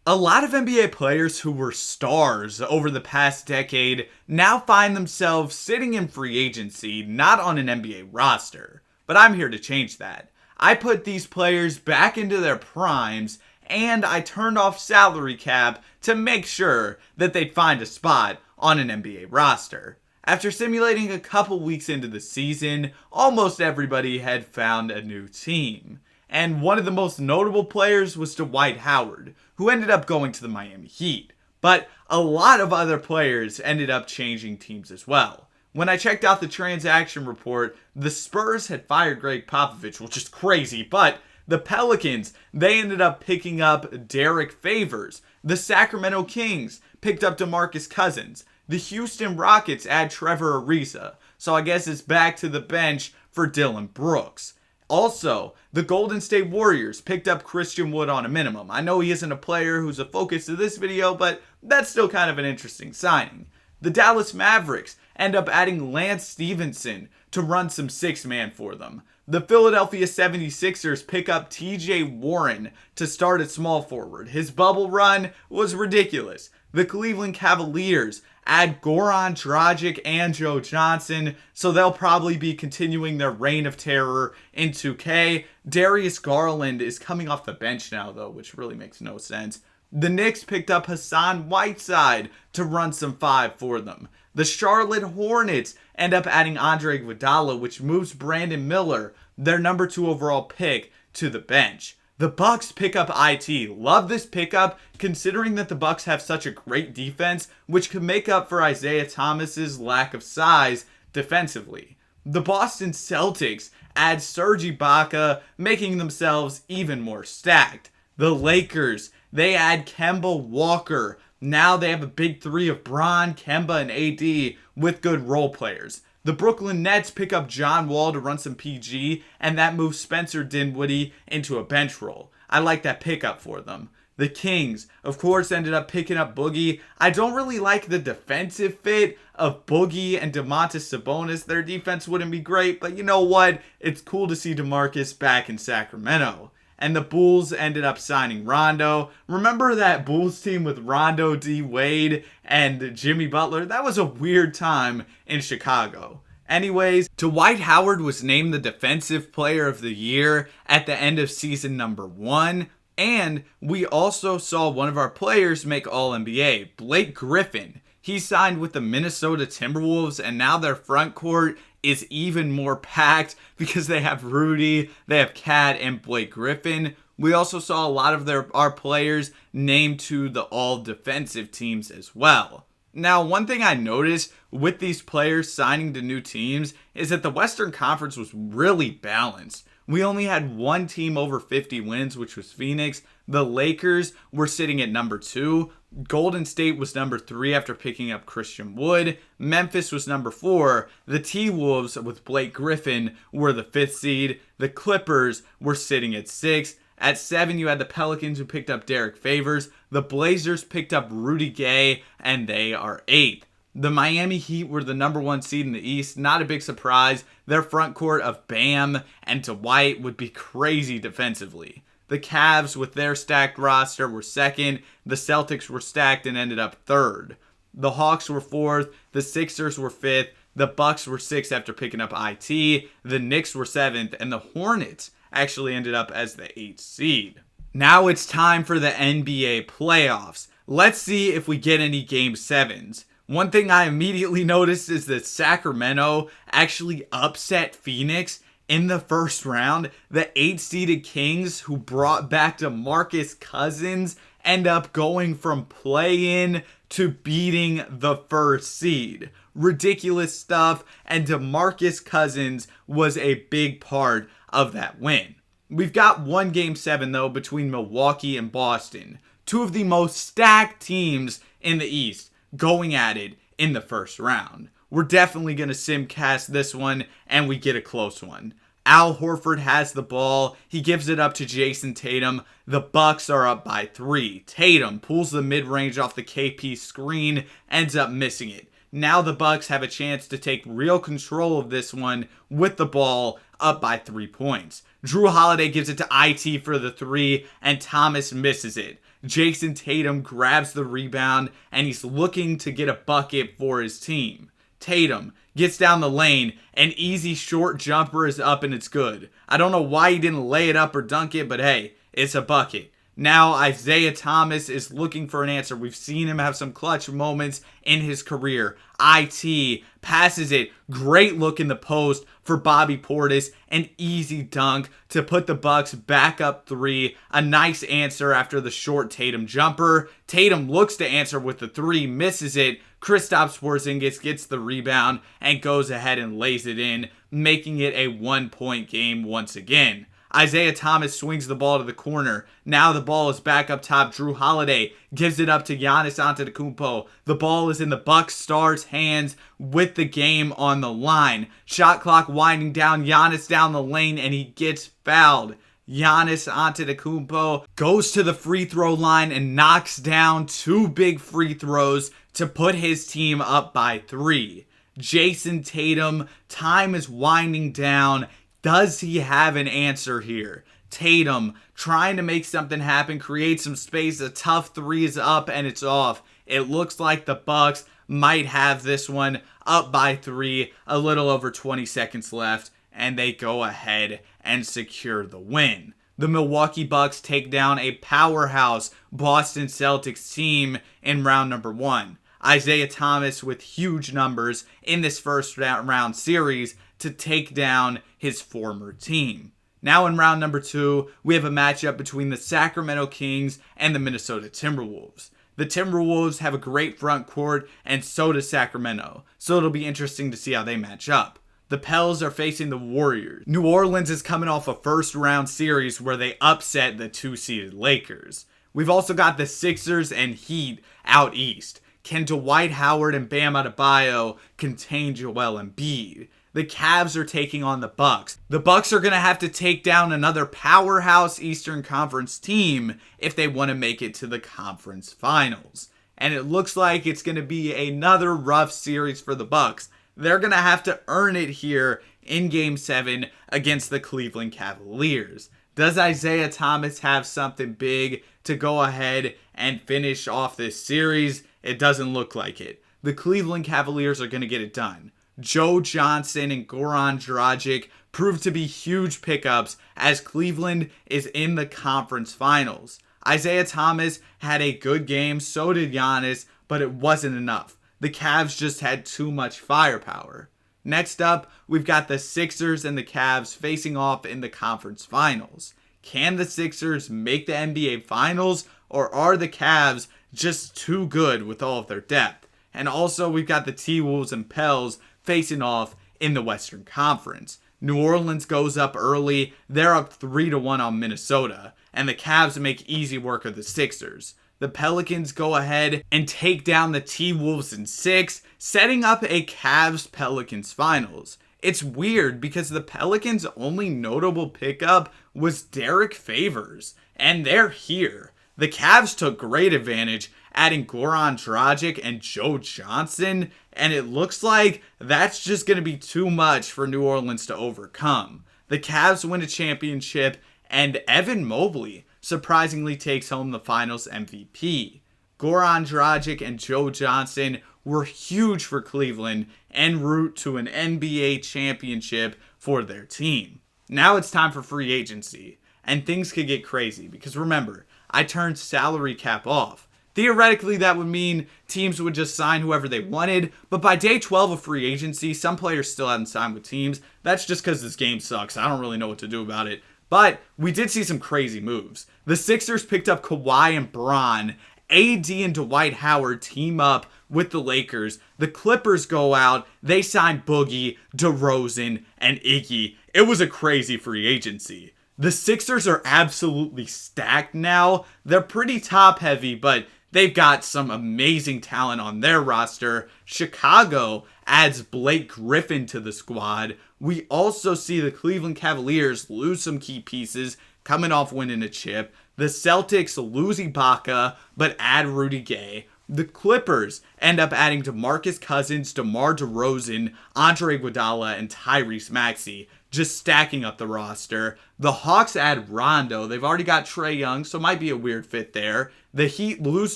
A lot of NBA players who were stars over the past decade now find themselves sitting in free agency, not on an NBA roster. But I'm here to change that. I put these players back into their primes, and I turned off salary cap to make sure that they'd find a spot on an NBA roster. After simulating a couple weeks into the season, almost everybody had found a new team. And one of the most notable players was Dwight Howard, who ended up going to the Miami Heat. But a lot of other players ended up changing teams as well. When I checked out the transaction report, the Spurs had fired Greg Popovich, which is crazy, but the Pelicans, they ended up picking up Derek Favors. The Sacramento Kings picked up DeMarcus Cousins. The Houston Rockets add Trevor Ariza. So I guess it's back to the bench for Dillon Brooks. Also, the Golden State Warriors picked up Christian Wood on a minimum. I know he isn't a player who's a focus of this video, but that's still kind of an interesting signing. The Dallas Mavericks end up adding Lance Stevenson to run some six-man for them. The Philadelphia 76ers pick up TJ Warren to start at small forward. His bubble run was ridiculous. The Cleveland Cavaliers add Goran Dragic and Joe Johnson, so they'll probably be continuing their reign of terror in 2K. Darius Garland is coming off the bench now, though, which really makes no sense. The Knicks picked up Hassan Whiteside to run some five for them. The Charlotte Hornets end up adding Andre Iguodala, which moves Brandon Miller, their number 2 overall pick, to the bench. The Bucks pick up IT. Love this pickup, considering that the Bucks have such a great defense, which could make up for Isaiah Thomas's lack of size defensively. The Boston Celtics add Serge Ibaka, making themselves even more stacked. The Lakers, they add Kemba Walker. Now they have a big three of Bron, Kemba, and AD with good role players. The Brooklyn Nets pick up John Wall to run some PG, and that moves Spencer Dinwiddie into a bench role. I like that pickup for them. The Kings, of course, ended up picking up Boogie. I don't really like the defensive fit of Boogie and Domantas Sabonis. Their defense wouldn't be great, but you know what? It's cool to see DeMarcus back in Sacramento. And the Bulls ended up signing Rondo. Remember that Bulls team with Rondo, D. Wade, and Jimmy Butler? That was a weird time in Chicago. Anyways, Dwight Howard was named the Defensive Player of the Year at the end of season number 1. And we also saw one of our players make All-NBA, Blake Griffin. He signed with the Minnesota Timberwolves, and now their front court is even more packed because they have Rudy, they have Cat, and Blake Griffin. We also saw a lot of our players named to the all-defensive teams as well. Now, one thing I noticed with these players signing to new teams is that the Western Conference was really balanced. We only had one team over 50 wins, which was Phoenix. The Lakers were sitting at number 2. Golden State was number 3 after picking up Christian Wood. Memphis was number 4. The T-Wolves with Blake Griffin were the 5th seed. The Clippers were sitting at 6. At 7, you had the Pelicans who picked up Derek Favors. The Blazers picked up Rudy Gay, and they are 8th. The Miami Heat were the number 1 seed in the East. Not a big surprise. Their front court of Bam and Dwight would be crazy defensively. The Cavs, with their stacked roster, were 2nd. The Celtics were stacked and ended up 3rd. The Hawks were 4th. The Sixers were 5th. The Bucks were 6th after picking up IT. The Knicks were 7th. And the Hornets actually ended up as the 8th seed. Now it's time for the NBA playoffs. Let's see if we get any Game 7s. One thing I immediately noticed is that Sacramento actually upset Phoenix in the first round. The 8-seeded Kings, who brought back DeMarcus Cousins, end up going from play-in to beating the first seed. Ridiculous stuff, and DeMarcus Cousins was a big part of that win. We've got one Game 7, though, between Milwaukee and Boston. Two of the most stacked teams in the East going at it in the first round. We're definitely going to simcast this one, and we get a close one. Al Horford has the ball. He gives it up to Jason Tatum. The Bucks are up by 3. Tatum pulls the mid-range off the KP screen, ends up missing it. Now the Bucks have a chance to take real control of this one with the ball up by 3 points. Drew Holiday gives it to IT for the 3, and Thomas misses it. Jason Tatum grabs the rebound and he's looking to get a bucket for his team. Tatum gets down the lane, an easy short jumper is up and it's good. I don't know why he didn't lay it up or dunk it, but hey, it's a bucket. Now Isaiah Thomas is looking for an answer. We've seen him have some clutch moments in his career. IT passes it. Great look in the post for Bobby Portis. An easy dunk to put the Bucks back up 3. A nice answer after the short Tatum jumper. Tatum looks to answer with the 3, misses it. Kristaps Porzingis gets the rebound and goes ahead and lays it in, making it a 1-point game once again. Isaiah Thomas swings the ball to the corner. Now the ball is back up top. Jrue Holiday gives it up to Giannis Antetokounmpo. The ball is in the Bucks stars' hands with the game on the line. Shot clock winding down. Giannis down the lane and he gets fouled. Giannis Antetokounmpo goes to the free throw line and knocks down 2 big free throws to put his team up by 3. Jason Tatum, time is winding down. Does he have an answer here? Tatum trying to make something happen, create some space. A tough 3 is up and it's off. It looks like the Bucks might have this one up by 3, a little over 20 seconds left, and they go ahead and secure the win. The Milwaukee Bucks take down a powerhouse Boston Celtics team in round number 1. Isaiah Thomas with huge numbers in this first round series to take down his former team. Now in round number 2, we have a matchup between the Sacramento Kings and the Minnesota Timberwolves. The Timberwolves have a great front court, and so does Sacramento, so it'll be interesting to see how they match up. The Pels are facing the Warriors. New Orleans is coming off a first round series where they upset the 2-seeded Lakers. We've also got the Sixers and Heat out east. Can Dwight Howard and Bam Adebayo contain Joel Embiid? The Cavs are taking on the Bucks. The Bucks are going to have to take down another powerhouse Eastern Conference team if they want to make it to the conference finals. And it looks like it's going to be another rough series for the Bucks. They're going to have to earn it here in Game 7 against the Cleveland Cavaliers. Does Isaiah Thomas have something big to go ahead and finish off this series? It doesn't look like it. The Cleveland Cavaliers are going to get it done. Joe Johnson and Goran Dragic proved to be huge pickups as Cleveland is in the conference finals. Isaiah Thomas had a good game, so did Giannis, but it wasn't enough. The Cavs just had too much firepower. Next up, we've got the Sixers and the Cavs facing off in the conference finals. Can the Sixers make the NBA finals, or are the Cavs just too good with all of their depth? And also, we've got the T-Wolves and Pels facing off in the Western Conference. New Orleans goes up early. They're up 3-1 on Minnesota, and the Cavs make easy work of the Sixers. The Pelicans go ahead and take down the T-Wolves in 6, setting up a Cavs-Pelicans finals. It's weird because the Pelicans' only notable pickup was Derek Favors, and they're here. The Cavs took great advantage, adding Goran Dragic and Joe Johnson, and it looks like that's just going to be too much for New Orleans to overcome. The Cavs win a championship, and Evan Mobley surprisingly takes home the finals MVP. Goran Dragic and Joe Johnson were huge for Cleveland en route to an NBA championship for their team. Now it's time for free agency, and things could get crazy because remember, I turned salary cap off. Theoretically, that would mean teams would just sign whoever they wanted, but by day 12 of free agency, some players still hadn't signed with teams. That's just because this game sucks. I don't really know what to do about it. But we did see some crazy moves. The Sixers picked up Kawhi and Bron. AD and Dwight Howard team up with the Lakers. The Clippers go out. They sign Boogie, DeRozan, and Iggy. It was a crazy free agency. The Sixers are absolutely stacked now. They're pretty top heavy, but they've got some amazing talent on their roster. Chicago adds Blake Griffin to the squad. We also see the Cleveland Cavaliers lose some key pieces coming off winning a chip. The Celtics lose Ibaka, but add Rudy Gay. The Clippers end up adding DeMarcus Cousins, DeMar DeRozan, Andre Iguodala, and Tyrese Maxey. just stacking up the roster. The Hawks add Rondo. They've already got Trae Young, so might be a weird fit there. The Heat lose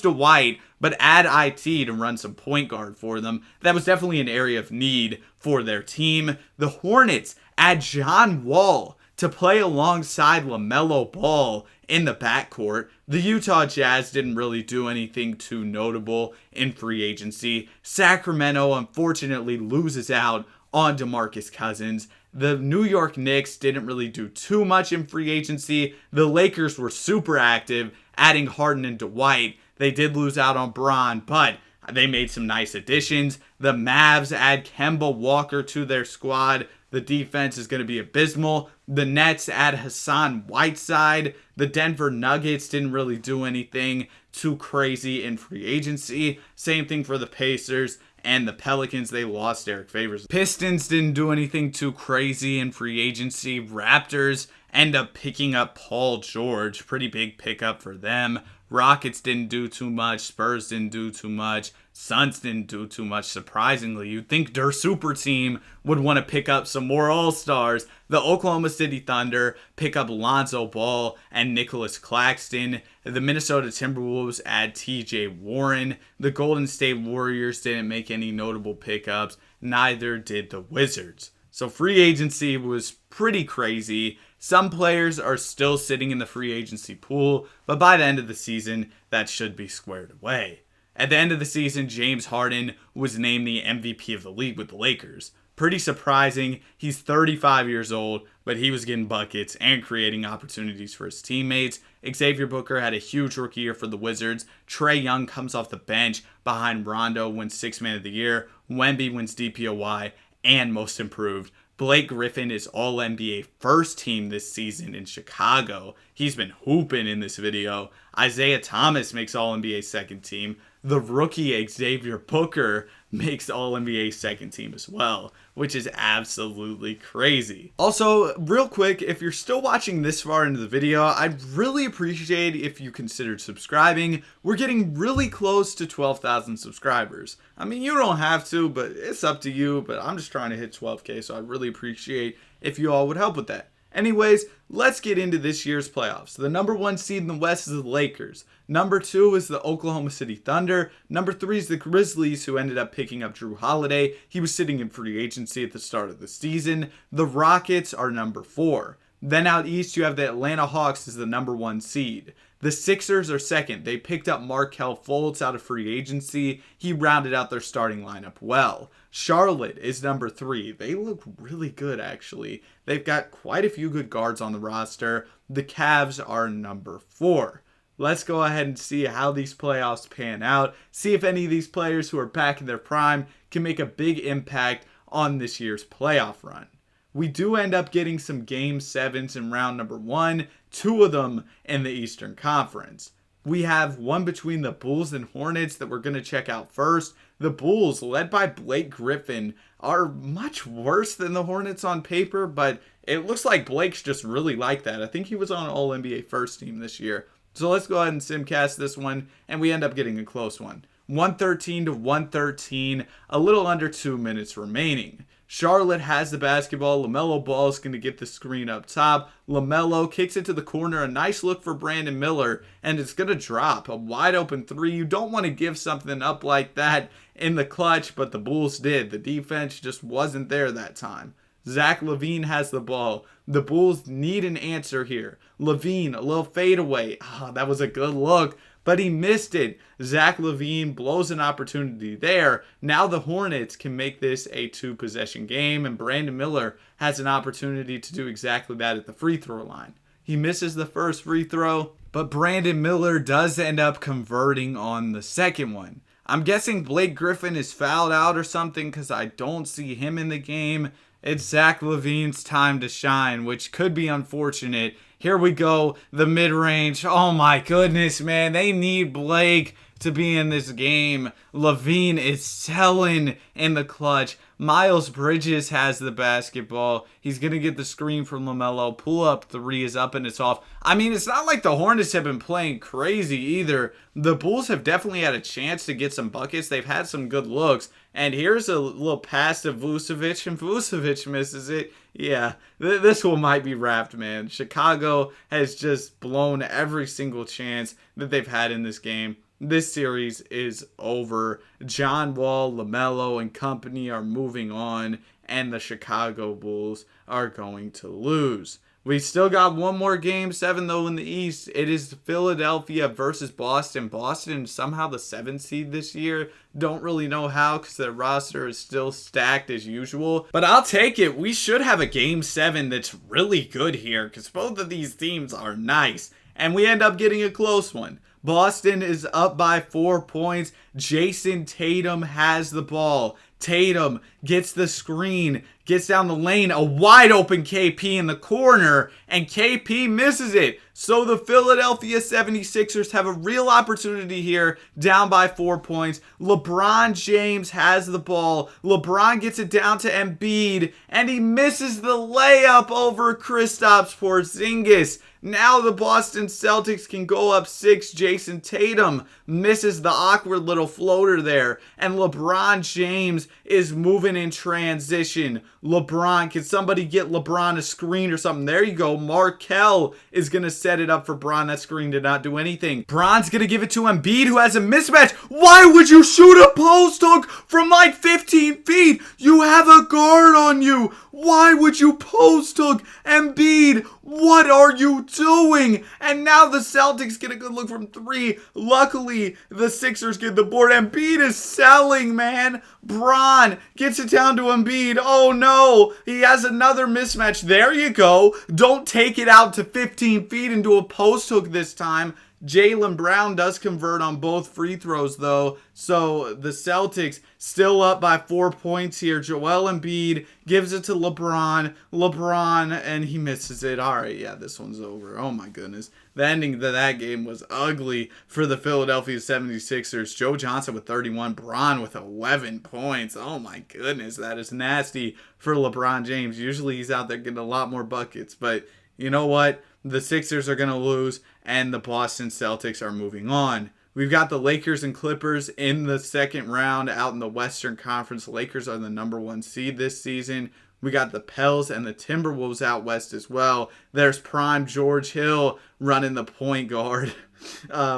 Dwight, but add IT to run some point guard for them. That was definitely an area of need for their team. The Hornets add John Wall to play alongside LaMelo Ball in the backcourt. The Utah Jazz didn't really do anything too notable in free agency. Sacramento unfortunately loses out on DeMarcus Cousins. The New York Knicks didn't really do too much in free agency. The Lakers were super active, adding Harden and Dwight. They did lose out on Bron, but they made some nice additions. The Mavs add Kemba Walker to their squad. The defense is going to be abysmal. The Nets add Hassan Whiteside. The Denver Nuggets didn't really do anything too crazy in free agency. Same thing for the Pacers and the Pelicans. They lost Derek Favors. Pistons didn't do anything too crazy in free agency. Raptors end up picking up Paul George. Pretty big pickup for them. Rockets didn't do too much. Spurs didn't do too much. Suns didn't do too much, surprisingly. You'd think their super team would want to pick up some more All-Stars. The Oklahoma City Thunder pick up Lonzo Ball and Nicholas Claxton. The Minnesota Timberwolves add TJ Warren. The Golden State Warriors didn't make any notable pickups. Neither did the Wizards. So free agency was pretty crazy. Some players are still sitting in the free agency pool, but by the end of the season, that should be squared away. At the end of the season, James Harden was named the MVP of the league with the Lakers. Pretty surprising. He's 35 years old, but he was getting buckets and creating opportunities for his teammates. Xavier Booker had a huge rookie year for the Wizards. Trae Young comes off the bench behind Rondo, wins Sixth Man of the Year. Wemby wins DPOY and Most Improved. Blake Griffin is All-NBA first team this season in Chicago. He's been hooping in this video. Isaiah Thomas makes All-NBA second team. The rookie Xavier Booker makes All-NBA second team as well, which is absolutely crazy. Also, real quick, if you're still watching this far into the video, I'd really appreciate if you considered subscribing. We're getting really close to 12,000 subscribers. I mean, you don't have to, but it's up to you, but I'm just trying to hit 12K, so I'd really appreciate if you all would help with that. Anyways, let's get into this year's playoffs. The number 1 seed in the West is the Lakers. Number 2 is the Oklahoma City Thunder. Number 3 is the Grizzlies, who ended up picking up Drew Holiday. He was sitting in free agency at the start of the season. The Rockets are number 4. Then out east, you have the Atlanta Hawks as the number 1 seed. The Sixers are second. They picked up Markelle Fultz out of free agency. He rounded out their starting lineup well. Charlotte is number 3. They look really good, actually. They've got quite a few good guards on the roster. The Cavs are number 4. Let's go ahead and see how these playoffs pan out. See if any of these players who are back in their prime can make a big impact on this year's playoff run. We do end up getting some Game 7s in round number 1, 2 of them in the Eastern Conference. We have one between the Bulls and Hornets that we're going to check out first. The Bulls, led by Blake Griffin, are much worse than the Hornets on paper, but it looks like Blake's just really like that. I think he was on All-NBA first team this year. So let's go ahead and simcast this one, and we end up getting a close one. 113 to 113, a little under 2 minutes remaining. Charlotte has the basketball. LaMelo Ball is going to get the screen up top. LaMelo kicks it to the corner. A nice look for Brandon Miller. And it's going to drop. A wide open 3. You don't want to give something up like that in the clutch, but the Bulls did. The defense just wasn't there that time. Zach LaVine has the ball. The Bulls need an answer here. LaVine, a little fadeaway. That was a good look, but he missed it. Zach LaVine blows an opportunity there. Now the Hornets can make this a 2-possession game, and Brandon Miller has an opportunity to do exactly that at the free throw line. He misses the first free throw, but Brandon Miller does end up converting on the second one. I'm guessing Blake Griffin is fouled out or something because I don't see him in the game. It's Zach LaVine's time to shine, which could be unfortunate. Here we go, the mid-range. Oh my goodness, man. They need Blake to be in this game. LaVine is selling in the clutch. Miles Bridges has the basketball. He's going to get the screen from LaMelo. Pull up 3 is up and it's off. I mean, it's not like the Hornets have been playing crazy either. The Bulls have definitely had a chance to get some buckets. They've had some good looks. And here's a little pass to Vucevic, and Vucevic misses it. Yeah, this one might be wrapped, man. Chicago has just blown every single chance that they've had in this game. This series is over. John Wall, LaMelo, and company are moving on, and the Chicago Bulls are going to lose. We still got one more game 7 though in the East. It is Philadelphia versus Boston. Boston somehow the 7th seed this year. Don't really know how because their roster is still stacked as usual. But I'll take it. We should have a game 7 that's really good here because both of these teams are nice. And we end up getting a close one. Boston is up by 4 points. Jason Tatum has the ball. Tatum gets the screen, gets down the lane, a wide open KP in the corner, and KP misses it. So the Philadelphia 76ers have a real opportunity here, down by 4 points. LeBron James has the ball. LeBron gets it down to Embiid, and he misses the layup over Kristaps Porzingis. Now the Boston Celtics can go up 6. Jason Tatum misses the awkward little floater there. And LeBron James is moving in transition. LeBron, can somebody get LeBron a screen or something? There you go. Markelle is going to set it up for Bron. That screen did not do anything. Bron's going to give it to Embiid, who has a mismatch. Why would you shoot a post hook from like 15 feet? You have a guard on you. Why would you post hook Embiid? What are you doing? And now the Celtics get a good look from 3. Luckily, the Sixers get the board. Embiid is selling, man. Bron gets it down to Embiid. Oh no, he has another mismatch. There you go. Don't take it out to 15 feet into a post hook this time. Jaylen Brown does convert on both free throws, though. So the Celtics still up by 4 points here. Joel Embiid gives it to LeBron. And he misses it. All right, yeah, this one's over. Oh, my goodness. The ending to that game was ugly for the Philadelphia 76ers. Joe Johnson with 31. Bron with 11 points. Oh, my goodness. That is nasty for LeBron James. Usually he's out there getting a lot more buckets. But you know what? The Sixers are going to lose, and the Boston Celtics are moving on. We've got the Lakers and Clippers in the second round out in the Western Conference. The Lakers are the number 1 seed this season. We got the Pels and the Timberwolves out west as well. There's prime George Hill running the point guard.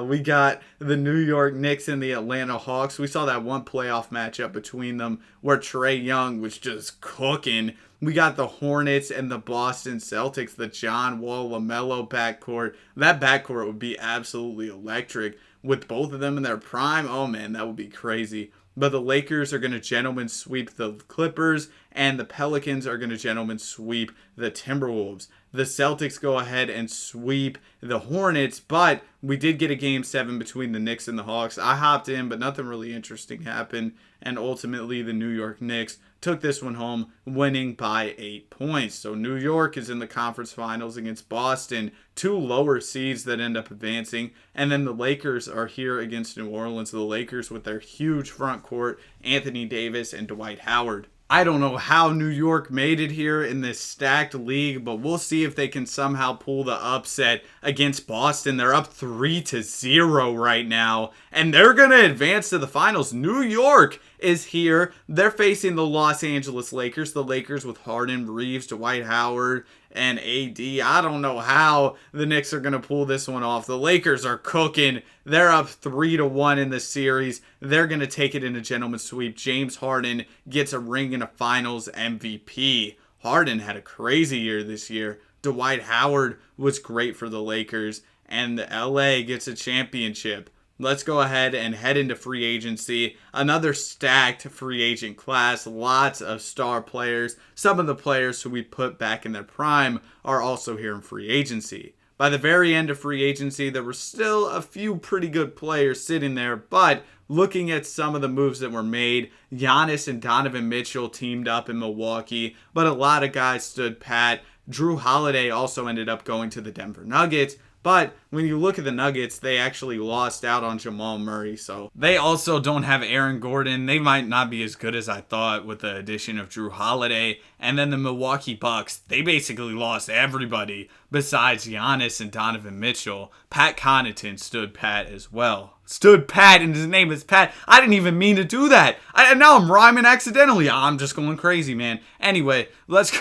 We got the New York Knicks and the Atlanta Hawks. We saw that one playoff matchup between them where Trae Young was just cooking. We got the Hornets and the Boston Celtics, the John Wall, LaMelo backcourt. That backcourt would be absolutely electric with both of them in their prime. Oh man, that would be crazy. But the Lakers are going to gentlemen sweep the Clippers, and the Pelicans are going to gentlemen sweep the Timberwolves. The Celtics go ahead and sweep the Hornets, but we did get a game 7 between the Knicks and the Hawks. I hopped in, but nothing really interesting happened, and ultimately the New York Knicks took this one home, winning by 8 points. So New York is in the conference finals against Boston, 2 lower seeds that end up advancing. And then the Lakers are here against New Orleans. The Lakers with their huge front court, Anthony Davis and Dwight Howard. I don't know how New York made it here in this stacked league, but we'll see if they can somehow pull the upset against Boston. They're up 3-0 right now, and they're going to advance to the finals. New York is here. They're facing the Los Angeles Lakers. The Lakers with Harden, Reeves, Dwight Howard, and AD. I don't know how the Knicks are going to pull this one off. The Lakers are cooking. They're up 3-1 in the series. They're going to take it in a gentleman's sweep. James Harden gets a ring and a finals MVP. Harden had a crazy year this year. Dwight Howard was great for the Lakers. And the LA gets a championship. Let's go ahead and head into free agency. Another stacked free agent class. Lots of star players. Some of the players who we put back in their prime are also here in free agency. By the very end of free agency, there were still a few pretty good players sitting there, but looking at some of the moves that were made, Giannis and Donovan Mitchell teamed up in Milwaukee, but a lot of guys stood pat. Drew Holiday also ended up going to the Denver Nuggets. But when you look at the Nuggets, they actually lost out on Jamal Murray. So they also don't have Aaron Gordon. They might not be as good as I thought with the addition of Drew Holiday. And then the Milwaukee Bucks, they basically lost everybody besides Giannis and Donovan Mitchell. Pat Connaughton stood pat as well. Stood pat, and his name is Pat. I didn't even mean to do that. Now I'm rhyming accidentally. I'm just going crazy, man. Anyway, let's go.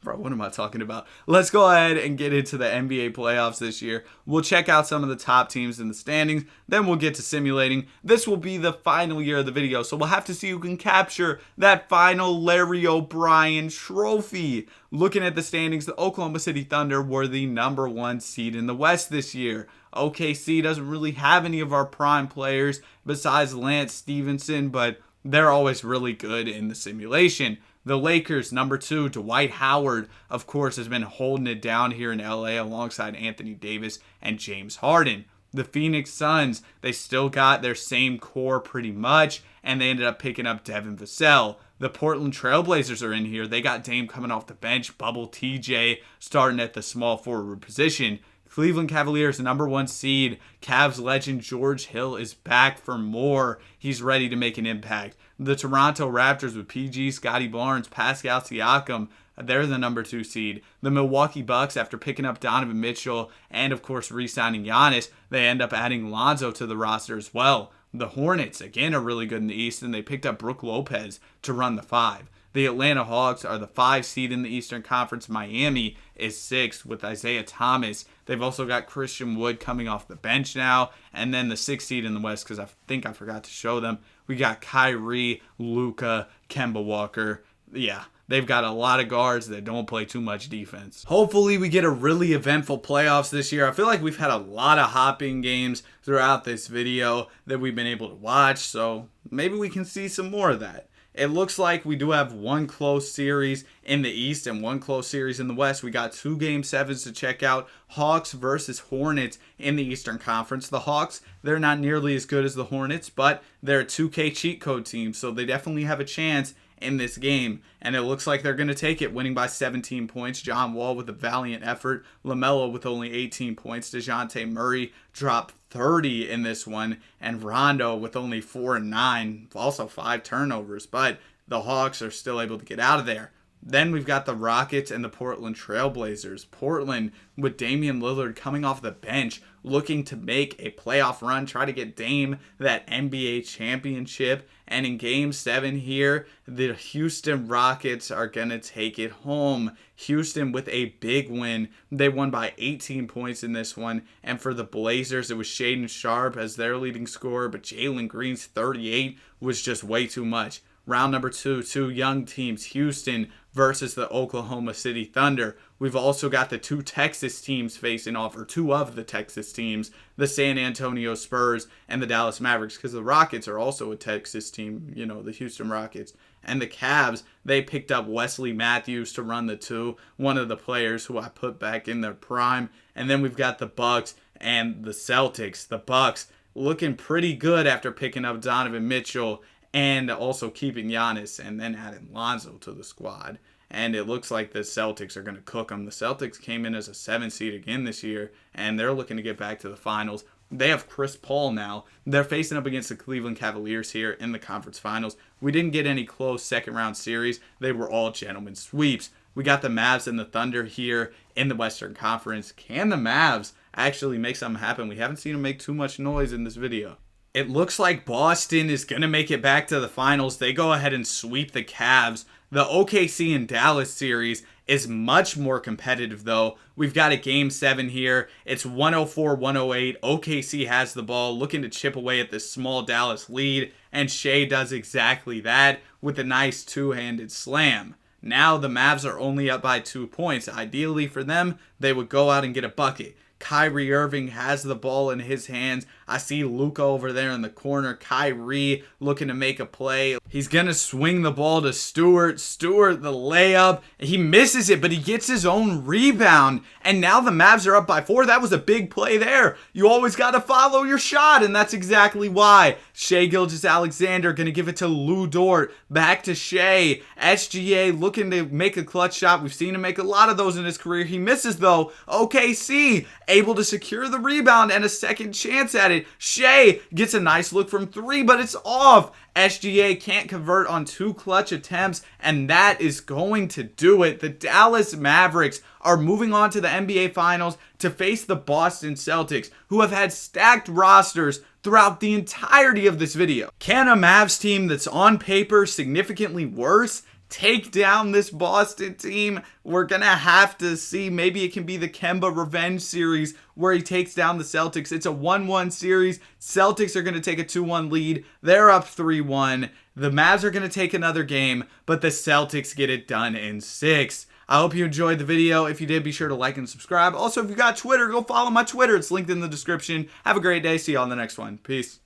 Bro, what am I talking about? Let's go ahead and get into the NBA playoffs this year. We'll check out some of the top teams in the standings. Then we'll get to simulating. This will be the final year of the video, so we'll have to see who can capture that final Larry O'Brien trophy. Looking at the standings, the Oklahoma City Thunder were the number 1 seed in the West this year. OKC doesn't really have any of our prime players besides Lance Stevenson, but they're always really good in the simulation. The Lakers, number 2, Dwight Howard, of course, has been holding it down here in LA alongside Anthony Davis and James Harden. The Phoenix Suns, they still got their same core pretty much, and they ended up picking up Devin Vassell. The Portland Trailblazers are in here. They got Dame coming off the bench, Bubble TJ starting at the small forward position. Cleveland Cavaliers, number 1 seed. Cavs legend George Hill is back for more. He's ready to make an impact. The Toronto Raptors with PG, Scotty Barnes, Pascal Siakam, they're the number 2 seed. The Milwaukee Bucks, after picking up Donovan Mitchell and, of course, re-signing Giannis, they end up adding Lonzo to the roster as well. The Hornets, again, are really good in the East, and they picked up Brook Lopez to run the 5. The Atlanta Hawks are the 5 seed in the Eastern Conference. Miami is 6th with Isaiah Thomas. They've also got Christian Wood coming off the bench now. And then the 6th seed in the West, because I think I forgot to show them, we got Kyrie, Luka, Kemba Walker. Yeah, they've got a lot of guards that don't play too much defense. Hopefully we get a really eventful playoffs this year. I feel like we've had a lot of hopping games throughout this video that we've been able to watch. So maybe we can see some more of that. It looks like we do have one close series in the East and one close series in the West. We got 2 Game 7s to check out. Hawks versus Hornets in the Eastern Conference. The Hawks, they're not nearly as good as the Hornets, but they're a 2K cheat code team, so they definitely have a chance in this game, and it looks like they're going to take it, winning by 17 points. John Wall with a valiant effort. LaMelo with only 18 points. DeJounte Murray dropped 30 in this one, and Rondo with only 4 and 9, also 5 turnovers, but the Hawks are still able to get out of there. Then we've got the Rockets and the Portland Trailblazers. Portland with Damian Lillard coming off the bench, looking to make a playoff run, try to get Dame that NBA championship. And in Game 7 here, the Houston Rockets are going to take it home. Houston with a big win. They won by 18 points in this one. And for the Blazers, it was Shaedon Sharpe as their leading scorer, but Jalen Green's 38 was just way too much. Round number 2, 2 young teams, Houston versus the Oklahoma City Thunder. We've also got the 2 Texas teams facing off, or 2 of the Texas teams, the San Antonio Spurs and the Dallas Mavericks, because the Rockets are also a Texas team, you know, the Houston Rockets. And the Cavs, they picked up Wesley Matthews to run the 2, one of the players who I put back in their prime. And then we've got the Bucks and the Celtics. The Bucks looking pretty good after picking up Donovan Mitchell and also keeping Giannis and then adding Lonzo to the squad. And it looks like the Celtics are going to cook them. The Celtics came in as a 7 seed again this year, and they're looking to get back to the finals. They have Chris Paul now. They're facing up against the Cleveland Cavaliers here in the conference finals. We didn't get any close second-round series. They were all gentlemen's sweeps. We got the Mavs and the Thunder here in the Western Conference. Can the Mavs actually make something happen? We haven't seen them make too much noise in this video. It looks like Boston is going to make it back to the finals. They go ahead and sweep the Cavs. The OKC and Dallas series is much more competitive, though. We've got a Game 7 here. It's 104-108. OKC has the ball, looking to chip away at this small Dallas lead, and Shea does exactly that with a nice two-handed slam. Now the Mavs are only up by 2 points. Ideally for them, they would go out and get a bucket. Kyrie Irving has the ball in his hands. I see Luka over there in the corner. Kyrie looking to make a play. He's going to swing the ball to Stewart. Stewart, the layup. He misses it, but he gets his own rebound. And now the Mavs are up by 4. That was a big play there. You always got to follow your shot, and that's exactly why. Shai Gilgeous-Alexander going to give it to Lu Dort. Back to Shai. SGA looking to make a clutch shot. We've seen him make a lot of those in his career. He misses, though. OKC able to secure the rebound and a second chance at it. Shai gets a nice look from 3, but it's off. SGA can't convert on 2 clutch attempts, and that is going to do it. The Dallas Mavericks are moving on to the NBA Finals to face the Boston Celtics, who have had stacked rosters throughout the entirety of this video. Can a Mavs team that's on paper significantly worse take down this Boston team. We're going to have to see. Maybe it can be the Kemba revenge series where he takes down the Celtics. It's a 1-1 series. Celtics are going to take a 2-1 lead. They're up 3-1. The Mavs are going to take another game, but the Celtics get it done in 6. I hope you enjoyed the video. If you did, be sure to like and subscribe. Also, if you got Twitter, go follow my Twitter. It's linked in the description. Have a great day. See you on the next one. Peace.